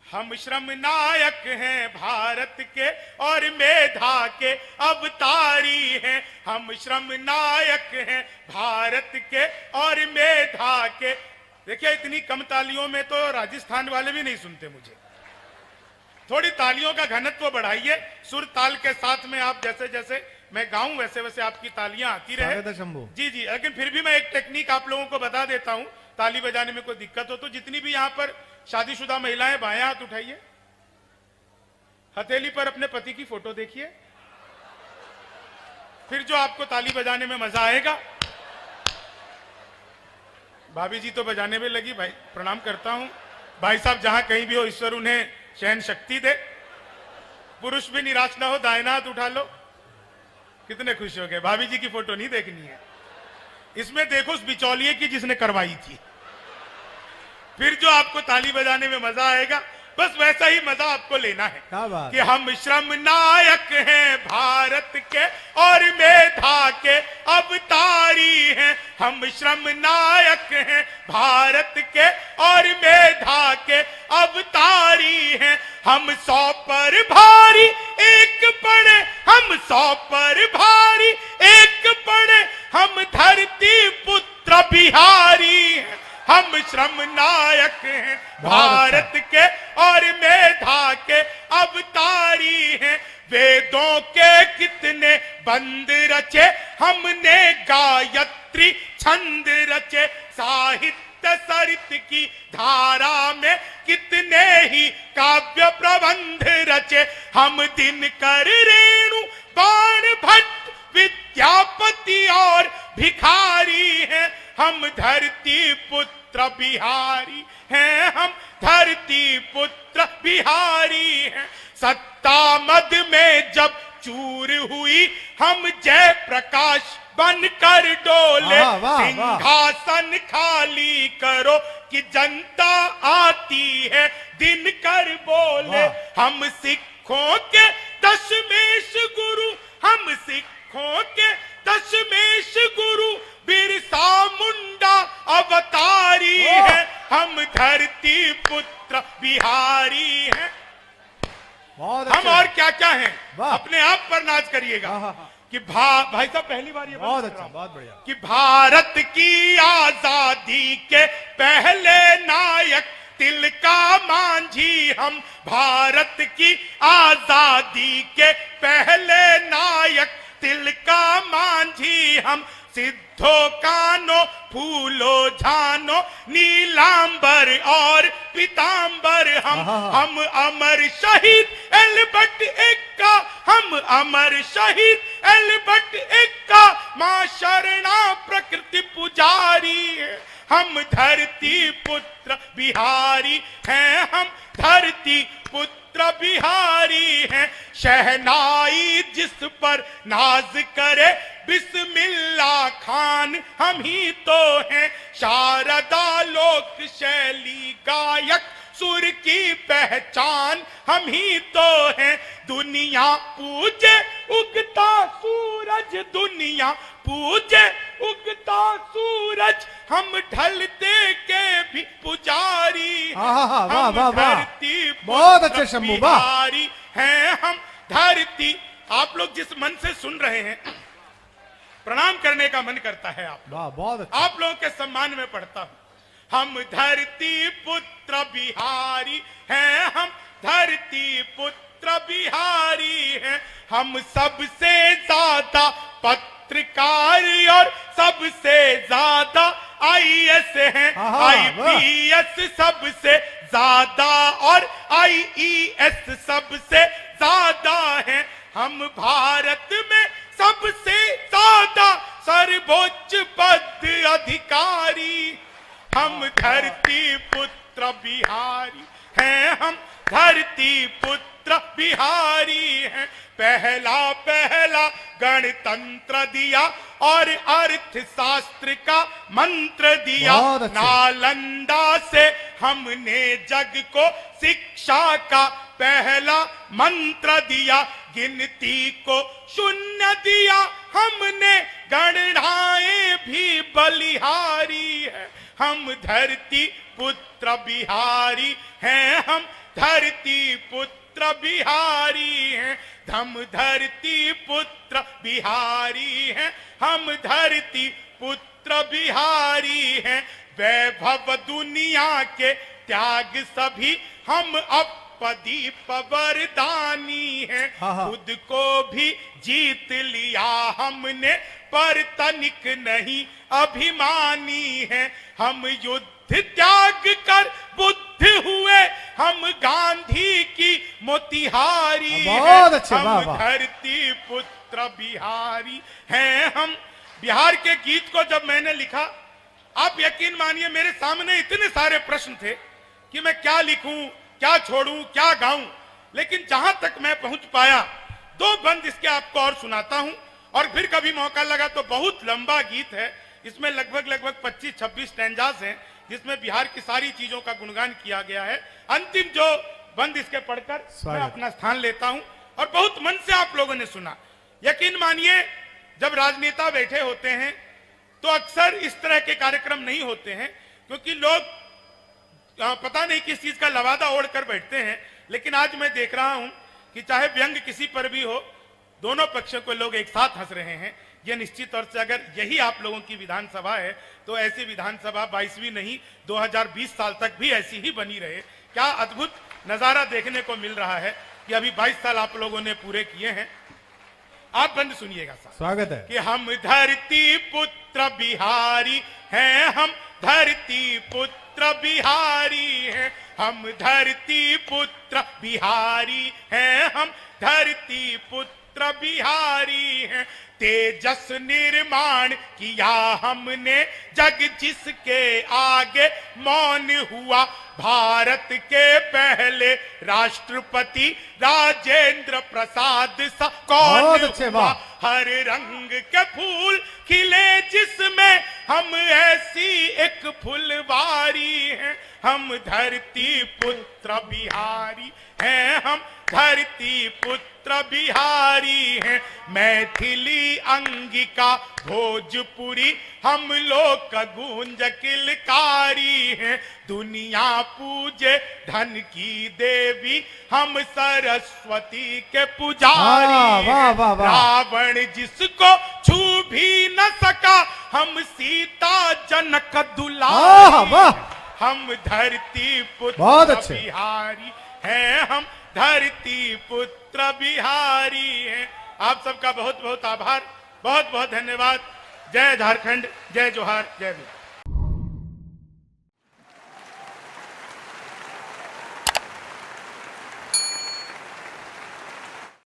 हम श्रम नायक हैं भारत के और मेधा के अवतारी हैं। हम श्रम नायक हैं भारत के और मेधा के। देखिए इतनी कम तालियों में तो राजस्थान वाले भी नहीं सुनते मुझे। थोड़ी तालियों का घनत्व बढ़ाइए, सुर ताल के साथ में आप जैसे जैसे मैं गाऊं वैसे वैसे आपकी तालियां आती रहे। जी जी, लेकिन फिर भी मैं एक टेक्निक आप लोगों को बता देता हूं, ताली बजाने में कोई दिक्कत हो तो जितनी भी यहां पर शादीशुदा महिलाएं बाएं हाथ उठाइए, हथेली पर अपने पति की फोटो देखिए, फिर जो आपको ताली बजाने में मजा आएगा। भाभी जी तो बजाने में लगी, भाई प्रणाम करता हूं। भाई साहब जहां कहीं भी हो ईश्वर उन्हें सहन शक्ति दे। पुरुष भी निराश ना हो, दाहिना हाथ उठा लो। कितने खुश हो गए। भाभी जी की फोटो नहीं देखनी है, इसमें देखो उस बिचौलिए की जिसने करवाई थी। फिर जो आपको ताली बजाने में मजा आएगा, बस वैसा ही मजा आपको लेना है कि हम श्रम नायक हैं भारत के और मेधा के अवतारी हैं। हम श्रम नायक हैं भारत के और मेधा के अवतारी हैं। हम 100 पर भारी एक पड़े, हम 100 पर भारी एक पड़े, हम धरती पुत्र बिहारी हैं। हम श्रम नायक हैं भारत के और मेधा के अवतारी हैं। वेदों के कितने बंद रचे, हमने गायत्री छंद रचे। साहित्य सरित की धारा में कितने ही काव्य प्रबंध रचे। हम दिनकर रेणु बाण भट्ट विद्यापति और भिखारी हैं। हम धरती पुत्र बिहारी हैं, हम धरती पुत्र बिहारी हैं। सत्ता मद में जब चूर हुई, हम जय प्रकाश बनकर डोले। सिंहासन खाली करो कि जनता आती है, दिनकर बोले। हम सिखों के दशमेश गुरु, हम सिखों के दशमेश गुरु बिरसा मुंडा अवतारी है। हम धरती पुत्र बिहारी हैं। हम और क्या क्या हैं, अपने आप पर नाज करिएगा कि भाई साहब पहली बार ये बहुत अच्छा, बहुत बढ़िया कि भारत की आजादी के पहले नायक तिलका मांझी। हम भारत की आजादी के पहले नायक तिलका मांझी। हम सिद्धो कानो फूलो झानो नीलांबर और पीतांबर। हम अमर शहीद एल्बर्ट एक्का, हम अमर शहीद एल्बर्ट एक्का। मां शरणा प्रकृति पुजारी है। हम धरती पुत्र बिहारी हैं, हम धरती पुत्र बिहारी हैं। शहनाई जिस पर नाज करे बिस्मिल्लाह खान हम ही तो हैं। शारदा लोक शैली गायक सुर की पहचान हम ही तो हैं। दुनिया पूजे उगता सूरज, दुनिया पूजे उगता सूरज। हम ढलते के भी पुजारी, हम धरती बहुत अच्छे शंभू बिहारी हैं। हम धरती। आप लोग जिस मन से सुन रहे हैं, प्रणाम करने का मन करता है आप बहुत अच्छा। आप लोगों के सम्मान में पढ़ता हूं। हम धरती पुत्र बिहारी हैं, हम धरती पुत्र बिहारी हैं। हम सबसे ज्यादा पत्रकार और सबसे ज्यादा IAS हैं। IPS सबसे ज्यादा और IES सबसे ज्यादा हैं। हम भारत में सबसे ज्यादा सर्वोच्च पद अधिकारी। हम धरती पुत्र बिहारी हैं, हम धरती पुत्र बिहारी हैं। पहला पहला गणतंत्र दिया और अर्थशास्त्र का मंत्र दिया। नालंदा से हमने जग को शिक्षा का पहला मंत्र दिया। गिनती को शून्य दिया हमने, गणनाएं भी बलिहारी है। हम धरती पुत्र बिहारी हैं, हम धरती पुत्र बिहारी हैं, हम धरती पुत्र बिहारी हैं, हम धरती पुत्र बिहारी हैं। वैभव दुनिया के त्याग सभी हम अपदीप वरदानी हैं। खुद को भी जीत लिया हमने पर तनिक नहीं अभिमानी हैं। हम युद्ध त्याग कर बुद्ध हुए, हम गांधी की मोतिहारी हैं। हम धरती पुत्र बिहारी हैं। हम बिहार के गीत को जब मैंने लिखा, आप यकीन मानिए मेरे सामने इतने सारे प्रश्न थे कि मैं क्या लिखूं, क्या छोड़ूं, क्या गाऊं, लेकिन जहां तक मैं पहुंच पाया, 2 बंद इसके आपको और सुनाता हूं, और फिर कभी मौका लगा तो बहुत लंबा गीत है, इसमें लगभग 25-26 स्टैंजास हैं, जिसमें बिहार की सारी चीजों का गुणगान किया गया है। अंतिम जो बंद इसके पढ़कर मैं अपना स्थान लेता हूं, और बहुत मन से आप लोगों ने सुना। यकीन मानिए जब राजनेता बैठे होते हैं तो अक्सर इस तरह के कार्यक्रम नहीं होते हैं, क्योंकि लोग पता नहीं किस चीज का लवादा ओढ़ कर बैठते हैं। लेकिन आज मैं देख रहा हूं कि चाहे व्यंग किसी पर भी हो, दोनों पक्षों को लोग एक साथ हंस रहे हैं। यह निश्चित तौर से अगर यही आप लोगों की विधानसभा है तो ऐसी विधानसभा 22वीं नहीं 2020 साल तक भी ऐसी ही बनी रहे। क्या अद्भुत नजारा देखने को मिल रहा है कि अभी 22 साल आप लोगों ने पूरे किए हैं। आप बंद सुनिएगा साहब। स्वागत है। कि हम धरती पुत्र बिहारी हैं, हम धरती पुत्र बिहारी हैं, हम धरती पुत्र बिहारी हैं, हम धरती पुत्र बिहारी हैं। तेजस निर्माण किया हमने जग जिसके आगे मौन हुआ। भारत के पहले राष्ट्रपति राजेंद्र प्रसाद सा कौन हुआ। हर रंग के फूल खिले जिसमें हम ऐसी एक फुलवारी हैं। हम धरती पुत्र बिहारी हैं, हम धरती पुत्र बिहारी हैं। मैथिली अंगिका भोजपुरी हम लोग का गूंज किलकारी हैं। दुनिया पूजे धन की देवी हम सरस्वती के पुजारी हैं। रावण जिसको छू भी न सका हम सीता जनक दुलारी। हम धरती पुत्र बिहारी हैं, हम धरती पुत्र बिहारी हैं। आप सबका बहुत बहुत आभार, बहुत बहुत धन्यवाद। जय झारखंड, जय जोहार, जय भीम।